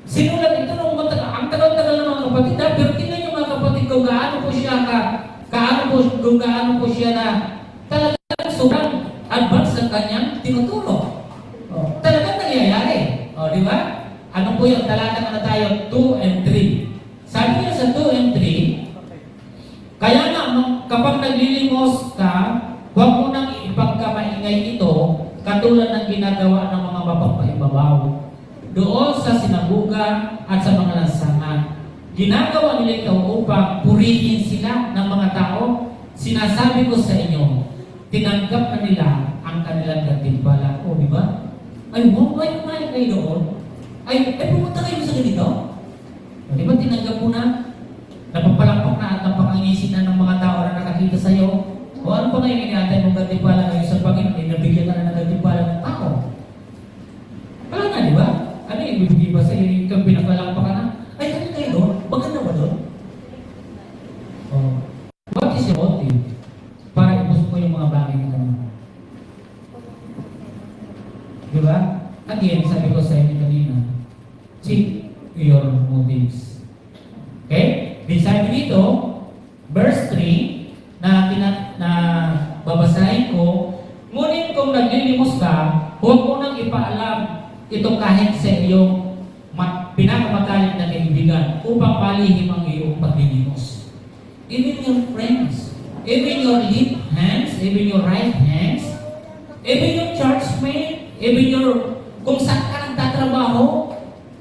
sinulat ito nung ang tagal-tagal ng mga kapatid. Pero tingnan yung mga kapatid kung gaano po siya kung gaano po siya na talagang sobrang advanced ang kanyang tinuturo. Talagang nangyayari. Di ba? Ano po yung talata na tayo? 2 and 3. Sabi niya sa 2 and 3, kaya nga kapag naglilimos ka, huwag mo nang ipagkamaingay ito katulad ng ginagawa ng mga mapagpaibabaw doon sa sinaguga at sa mga lansangan. Ginagawa nila ito upang purihin sila ng mga tao. Sinasabi ko sa inyo, tinanggap na nila ang kanilang gantimpala. O, di ba? Ay, may kayo doon. Ay, pumunta kayo sa ganito. O, di ba tinanggap mo na? Napapalakpak na at napakanginisin na ng mga tao na nakakita sa iyo. O ano pa ngayon iniatay mong gantimpala ngayon sa Panginoon? Ay, nabigyan ka na ng gantimpala ng tao. Wala na, di ba? Ano yung ibibigay ba sa iyo? Ikaw pinapalakpak ka na? Ay, kami kayo doon? Maganda ba doon? What is your motive? Para ipos mo yung mga bagay na naman. Di ba? Again, sabi ko sa inyo kanina, check your motives. Okay? Di sabi dito, verse 3, na babasahin ko, ngunit kung naglilimos ka, huwag mo nang ipaalam ito kahit sa iyong pinakamagaling na kaibigan upang palihim ang iyong paglilimos. Even your friends, even your left hands, even your right hands, even your churchmate, even your, kung saan ka nagtatrabaho,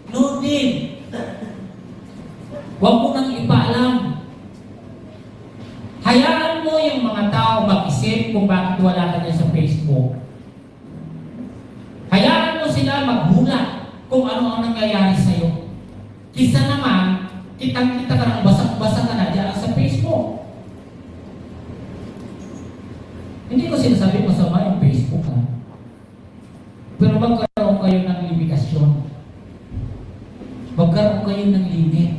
no need. Huwag mo nang ipaalam. Hayaan mo yung mga tao mag-isip kung bakit wala ka ang nangyayari sa'yo. Kisa naman, kitang-kita ka ng basang-basa ka na dyan sa Facebook. Hindi ko sinasabi masama yung Facebook, ha? Pero magkaroon kayo ng limitasyon. Magkaroon kayo ng limit.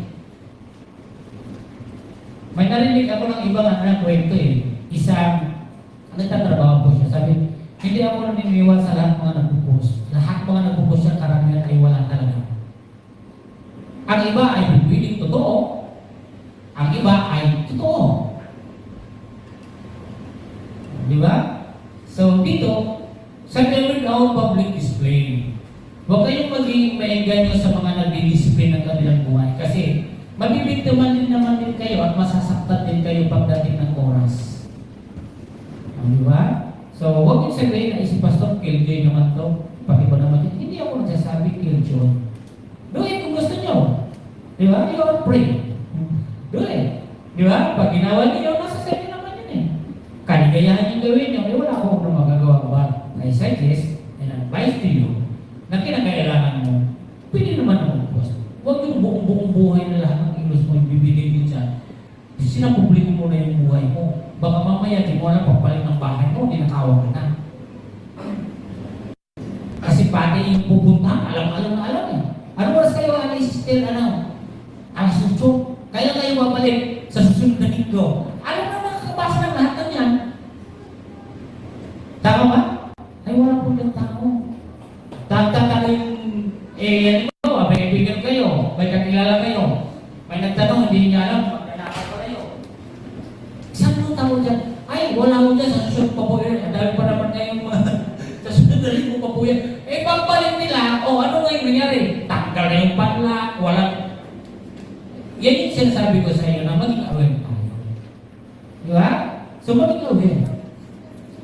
May narinig ako ng ibang anak kwento eh. Isang nagtatrabaho po siya. Sabi, hindi ako naniniwala sa lahat mga nagpo-post. Lahat mga nagpo-post siya, karamihan ay wala talaga. Ang iba ay pwedeng totoo. Ang iba ay totoo. Di ba? So dito, sa every now public display, huwag kayong maging maengganyo sa mga nagdidisiplin ng kanilang buhay. Kasi mabibiktiman din naman din kayo at masasaktan din kayo pagdating ng oras. Di ba? So, huwag yung sabihin na si Pastor, killjoy naman to. Pakiba naman yun. Hindi ako nagsasabi killjoy. Do it kung gusto nyo. Di ba? You are free. Do it. Di ba? Pag ginawa niyo, nasa sa inyo naman yun eh. Kaligayahan yung gawin nyo, wala akong na magagawa ba? I suggest and advise to you na kinakailangan mo, pwede naman ako post. Huwag yung buong buhay na lahat ng ilos mo ibibigay mo dyan. Sinapubliko mo na yung buhay mo. Baka mamaya, di mo alam pagpalit ng bahay mo, dinakawag ka na. Kasi pati yung pupunta, alam eh. Ano oras kayo, sister, alas 8? Kaya kayo babalik sa susunod na linggo. Alam na nakakabasa ng lahat ng yan. Tama ba? Ay, wala po yung tao. Tagtata yung, may kaibigan kayo, may kakilala kayo. May nagtanong, hindi niya alam, magkanakan pa kayo. Saan mo tao dyan? Ay, wala mo dyan, sa susunod pa po yun. Dahil pa naman ngayong sa susunod na linggo pa po yan. Eh, pagbalik nila, ano ngayon nangyari? Tanggal na yung panla, wala. Yan yung sinasabi ko sa iyo na maging aware tayo. Di ba? So, maging aware.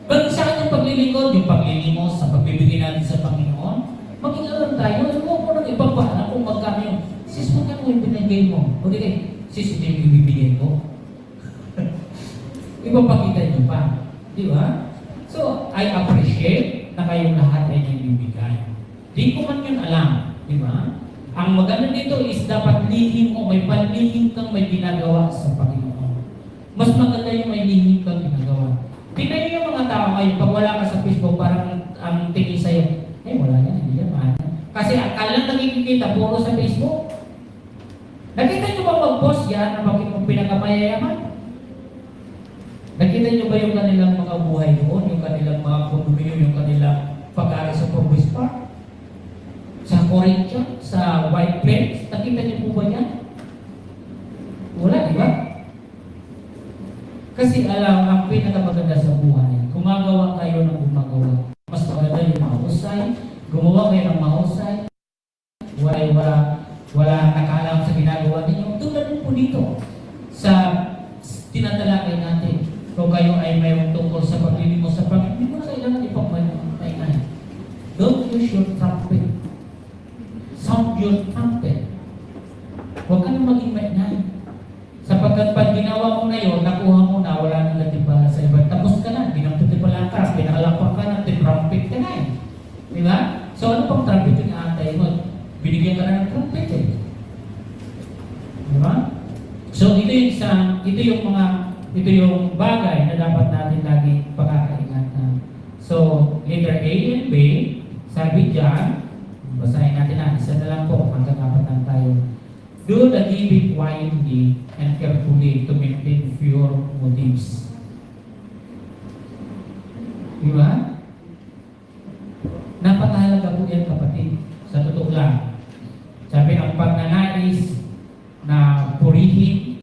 Pag saan yung paglilingkod, yung paglilimos sa pagbibigay natin sa Panginoon, maging aware tayo. Huwag mo nang ipagpaalam kung magkano yung, sis, magkano yung binigay mo? O di kayo, sis, ito yung bibigay ko. Ipapakita nyo pa. Di ba? So, I appreciate na kayong lahat ay nilibigay. Di ko man yun alam. Di ba? Ang maganda dito is dapat lihim mo, may panlihim kang may ginagawa sa Panginoon. Mas maganda yung may lihim kang ginagawa. Tingnan yung mga tao ngayon, pag wala ka sa Facebook, parang ang tingin sa'yo, wala yan, hindi yan, mahal. Kasi akala nakikita, puro sa Facebook. Nakita nyo ba mag-post yan na bakit mong pinagamayayaman? Nakita nyo ba yung kanilang mga buhay doon, yung kanilang mga condominium, yung kanilang pag-aaral sa Progress Park? Sa Corinthian, sa White Plains, nakita niyo po ba yan? Wala, di ba? Kasi alam, ang pinakamaganda sa buhay, gumagawa kayo ng gumagawa. Mas maganda yung mahusay, gumawa kayo ng mahusay, wala nakalam sa ginagawa ninyo. Tulad po dito, sa tinatalakay natin, kung kayo ay mayroong tungkol sa paglilingkod sa Panginoon, hindi mo na kailangan ipagpahinay. Don't use your trumpet. Sound your trumpet. Huwag ka na maging maingay. Sapagkat pag ginawa mo na yun, nakuha mo na, wala nang latibala sa iba. Tapos ka na, ginamputin ka, pinakalapak ka na, trumpet ka na eh. Di ba? So ano pang trumpet yung aantay mo? Binigyan ka na ng trumpet eh. Di ba? So ito yung bagay na dapat natin lagi pagkakaingatan. So, letter A and B, sabi dyan, basahin natin na, isa na lang po, hanggang 4 lang tayo. Do the giving wisely and carefully to maintain pure motives. Diba? Napakahalaga po yan, kapatid. Sa totoo lang. Sabi, ang pagnanais na purihin,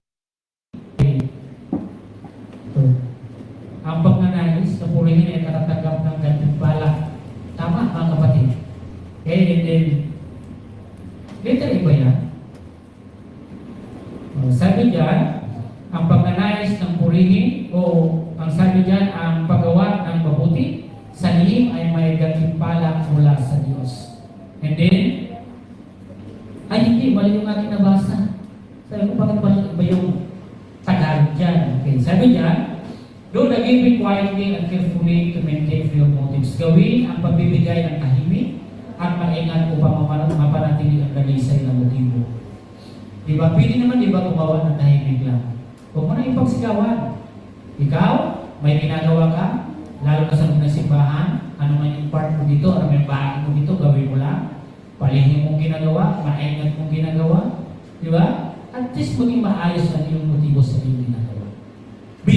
ang pagnanais na purihin ay katatanggap ng gantimpala. Tama, mga kapatid. And then, later iba yan. Sabi dyan, ang pagnanais ng purihin o ang sabi dyan, ang paggawa ng mabuti sa lihim ay may gantimpala mula sa Diyos. And then, ay hindi, mali yung aking nabasa. Sabi ko, bakit ba yung Tagalog dyan? Okay, sabi dyan, do the giving quietly and carefully to maintain pure motives. Gawin ang pagbibigay ng tahimik at maingat upang mapanatili ang dalisay ng motibo. Di ba? Pwede naman, di ba, gumawa ng tahimik lang. Huwag mo na ipagsigawan. Ikaw, may ginagawa ka, lalo ka sa mga simbahan, ano man yung part mo dito, ano man yung bahay mo dito, gawin mo lang. Palihim mong ginagawa, maingat mong ginagawa. Di ba? At least maging maayos ang iyong motibo sa iyong ginagawa. B.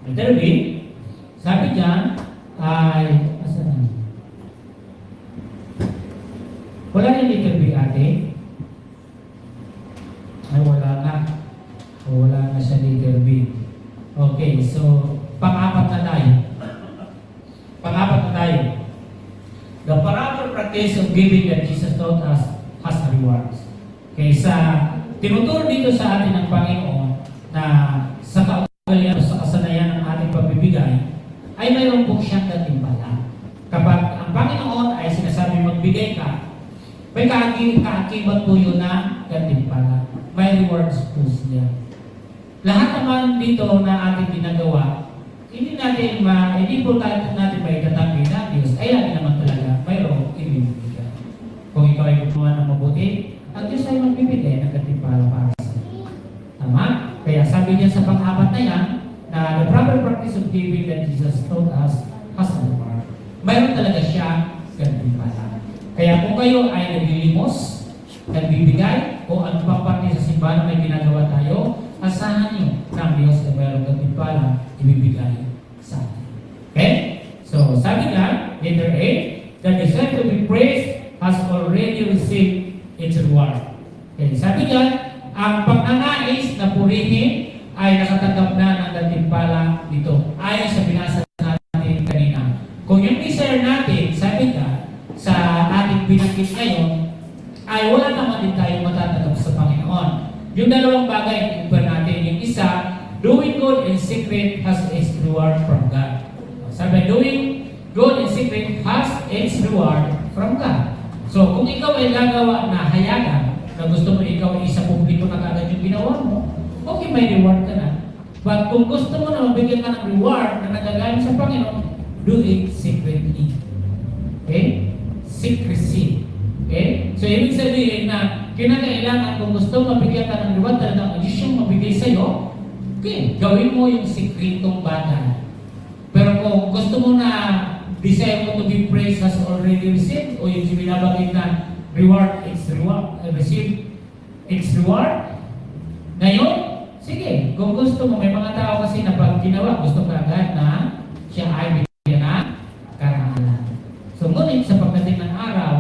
Letter B, sabi dyan, ay, asan na? Wala yung letter B, ate? Ay, wala na. O, wala na siya letter B. Okay, so, pang-apat na tayo. Pang-apat na tayo. The proper practice of giving that Jesus taught us has rewards. Okay, tinuturo dito sa atin ng Panginoon na sa kaugalian o sa kasanayan ng ating pagbibigay, ay mayroon po siyang gantimpala. Kapag ang Panginoon ay sinasabi magbigay ka, may kaakibat po yun na gantimpala. May rewards po siya. Lahat naman dito na ating ginagawa, hindi po natin may tatanggi na Diyos, ay lagi naman talaga mayroong ibibigay. Kung ikaw ay gumawa ng mabuti, ang Diyos ay magbibigay ng gantimpala para sa iyo. Tama? Kaya sabi niya sa pang-apat na yan, na the proper practice of giving that Jesus taught us has a reward. Mayroon talaga siya gantimpala. Kaya kung kayo ay naglilimos, nagbibigay, o ano pang parte sa simbahan na may ginagawa tayo, asahan niyo ng Diyos na mayroong gantimpala ibibigay sa atin. Okay? So, sabi nga, letter A, that the deserve to be praised has already received its reward. Okay, sabi nga, ang pagnanais na purihin ay nakatanggap na ng gantimpala dito. Ayon sa binasa natin kanina. Kung yung desire natin, sabi nga, sa ating binanggit ngayon, ay wala naman din tayo matatanggap sa Panginoon. Yung dalawang bagay ang compare natin. Yung isa, doing good in secret has its reward from God. Sabi, doing good in secret has its reward from God. So, kung ikaw ay gagawa na hayagan, na gusto mo ikaw ay isa publiko na kagad yung ginawa mo, okay, may reward ka na. But kung gusto mo na mabigyan ka ng reward na nagagaling sa Panginoon, do it secretly. Okay? Secrecy. Okay? So, ibig sabihin na kinakailangan kung gusto mabigyan ka ng reward, talagang ang Diyos yung mabigay sa'yo, okay, gawin mo yung sikretong bagay. Pero kung gusto mo na desire mo to be praised has already received, o yung binabagay na reward, receive its reward, ngayon, sige, kung gusto mo, may mga tao kasi na pag ginawa, gusto ka agad na siya ay bigyan na karangalan. So, ngunit sa pagdating ng araw,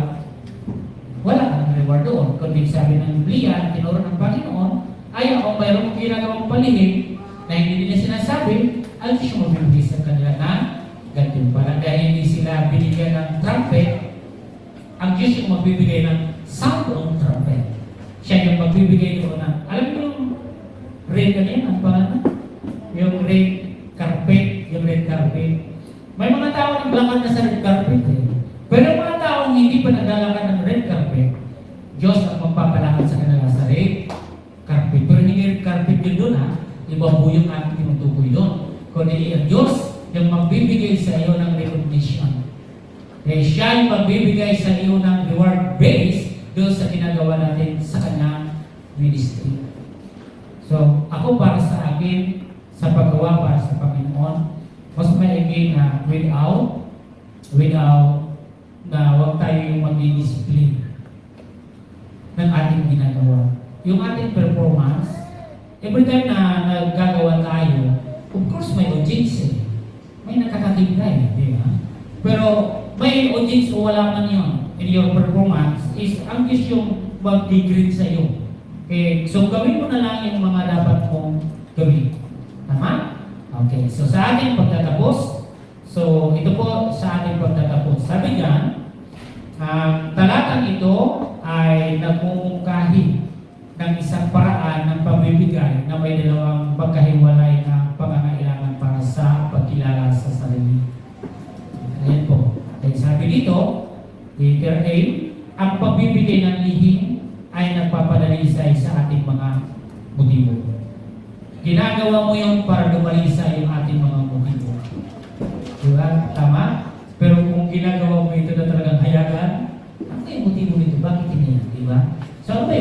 wala kang reward doon. Kundi sabi ng Biblia, tinuro ng Panginoon, ay ako mayroong ginagawang palihim na hindi nila sinasabi, ay siya mabibigay sa kanila na gantimpala. Dahil hindi sila binigyan ng trumpet, ang Diyos yung magbibigay ng sound of trumpet. Siya yung magbibigay doon ng, alam mo yung red ganyan, ang pangalan? Yung red carpet, yung red carpet. May mga tao naglakad na sa red carpet eh. Pero mga taong hindi pa naglalakad ng red carpet, Diyos ang magpapalakad sa kanila sa red carpet. Pero hindi red carpet yun doon ha. Iba po yung ating tinutukoy doon. Kundi ang Diyos yung magbibigay sa iyo ng recognition. Eh, siya yung magbibigay sa iyo ng reward base doon sa ginagawa natin sa kanyang ministry. So, ako para sa akin, sa paggawa para sa Panginoon, mas maiging na without na huwag tayo yung mag-discipline ng ating ginagawa. Yung ating performance, every time na nagagawa tayo, of course may audience eh. May nakakatigay, di ba? Pero may audience o wala man yun in your performance is ang Diyos yung mag-degrade sa iyo. Okay, so gawin mo na lang yung mga dapat mong gawin. Tama? Okay, so sa ating pagtatapos, so ito po sa ating pagtatapos. Sabi niyan, talatang ito ay nagmumungkahi ng isang paraan ng pamibigay na may dalawang pagkahiwalay na pangangailangan para sa pagkilala sa sarili. Ayan po. Kaya sabi dito, letter A, ang pagbibigay ng lihim ay nagpapadalisay sa ating mga motibo. Ginagawa mo yun para dumalisay yung ating mga motibo. Diba? Tama? Pero kung ginagawa mo ito na talagang hayagan,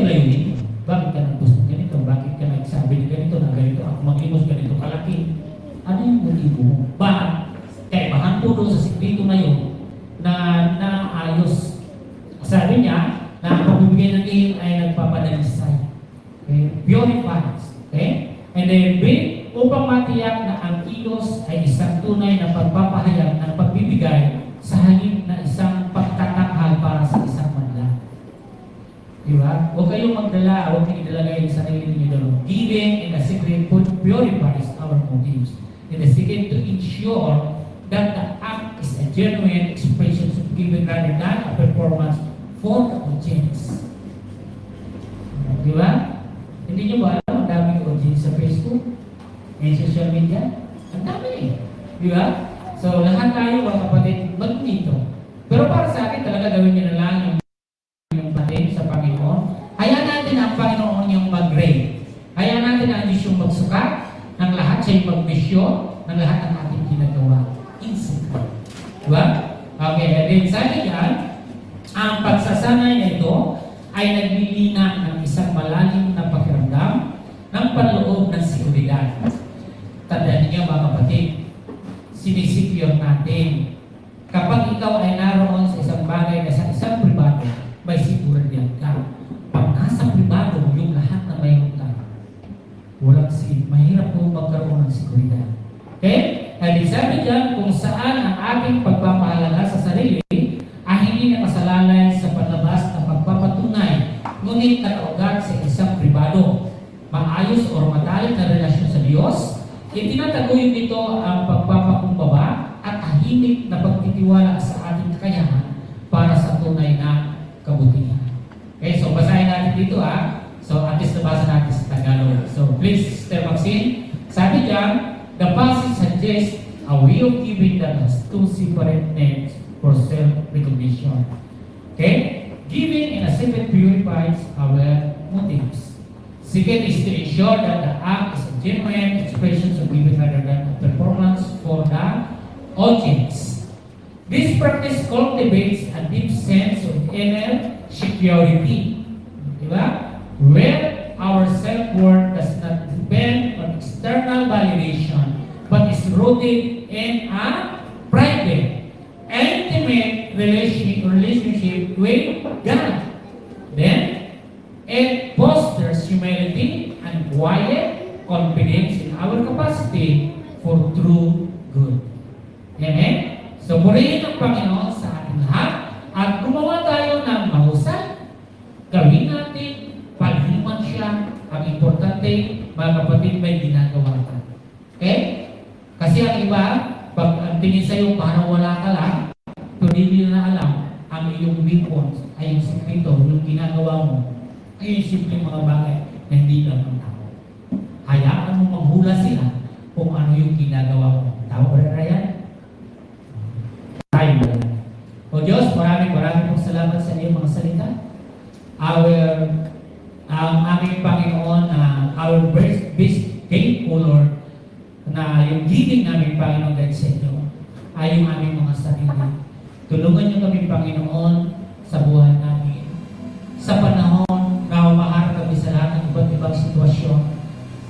yung layunin mo? Bakit ka nagpusto ganito? Bakit ka nagsabi na ganito, na ganito, ako mag-imos ganito kalaki? Ano yung motibo mo? Ba, kaibahan po doon sa sikreto na yun, na naayos. Sabi niya, na ang pagbibigay ng iyon ay nagpapadalisay. Okay? Purifies. Okay? And then, upang matiyak na ang kilos ay isang tunay na pagpapahayag ng pagbibigay sa halip na isang pagtatanghal para sa isang manla. Diba? Huwag kayong magdala, huwag kayong idalagay sa sarili niyo doon. Giving in a secret purifies our motives. In the secret to ensure that the act is a genuine expression of giving rather than a performance for the audience. Diba? Hindi nyo ba alam, ang daming audience sa Facebook and social media? Ang dami eh. Diba? So, lahat tayo mga kapatid, mag-dito. Pero para sa akin, talaga gawin nyo na lang yung patin sa Panginoon. Hayaan natin ang Panginoon yung mag-reign. Hayaan natin ang Diyos yung magsukat ng lahat, siya yung mag-mission ng lahat ng ating ginagawa. Insecure. Diba? Okay, and then sabi yan, ang pagsasanay na ito ay naglilina ng isang malalim na pakiramdam ng panloob ng seguridad. Tandaan niyo mga kapatid, sinisecure natin. Kapag ikaw ay naroon sa isang bagay na sa isang pribado, may seguridad ka. Pag nasa pribado, yung lahat na mayroon ka, walang sige, mahirap po magkaroon ng seguridad. Okay? At sabi dyan, kung saan ang ating pagpapahalaga sa sarili ay hindi na masalalay sa panlabas na pagpapatunay, ngunit nakaugat sa isang pribado, maayos o matalik na relasyon sa Diyos, itinataguyod nito ang pagpapakumbaba at tahimik na pagtitiwala sa ating kakayahan para sa tunay na kabutihan. Okay, so basahin natin dito So at least nabasa natin sa Tagalog. So please, Sister Maxine, sabi dyan, the passage suggests a way of giving that has two separate names for self-recognition. Okay? Giving in a secret purifies our motives. Second is to ensure that the act is a genuine expression of giving rather than a performance for the audience. This practice cultivates a deep sense of inner security. Diba? Where our self-worth does not depend on external validation, but is rooted in a private, intimate relationship with God. Then, it fosters humility and quiet confidence in our capacity for true good. Amen? So, purihin ang Panginoon sa ating lahat at gumawa tayo ng mahusay. Gawin natin, paghiman siya. Ang importante, mga kapatid, may ginagawa ka. Okay? Kasi ang iba, pag ang tingin sa'yo, parang wala ka lang, pero hindi na alam, ang iyong weapons ay yung sikreto, yung ginagawa mo, ay yung simpleng mga bagay na hindi lang ang tao. Hayaan mo manghula sila kung ano yung ginagawa mo. Tama ba na yan? Tayo na. O Diyos, maraming pong salamat sa iyong mga salita. Ang aming Panginoon, our best thankful Lord, na yung giving namin Panginoon dahil sa inyo ay yung aming mga sarili. Tulungan niyo kami Panginoon sa buhay namin. Sa panahon na humaharap kami sa lahat ng iba't ibang sitwasyon,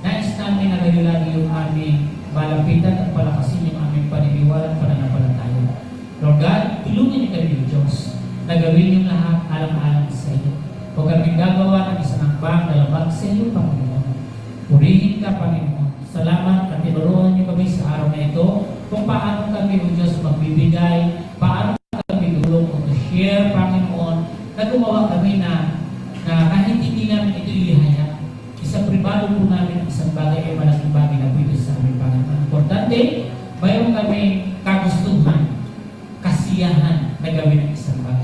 nais namin na kayo lagi yung aming malapitan at palakasin yung aming paniniwala at pananampalataya. Lord God, tulungan niyo kami Diyos na gawin yung lahat alang-alang sa iyo. Huwag kami gagawa ng isang hakbang na labag sa iyo, Panginoon. Purihin ka, Panginoon. Salamat at tinuruan niyo kami sa araw na ito kung paano kami, O Diyos, magbibigay, paano kami tulong o to share, Panginoon, na gumawa kami na kahit hindi namin ito ilihaya. Isang pribado po namin, isang bagay ay malaking bagay na pwede sa aming Panginoon. Importante, mayroon kami kagustuhan, kasiyahan na gawin ng isang bagay.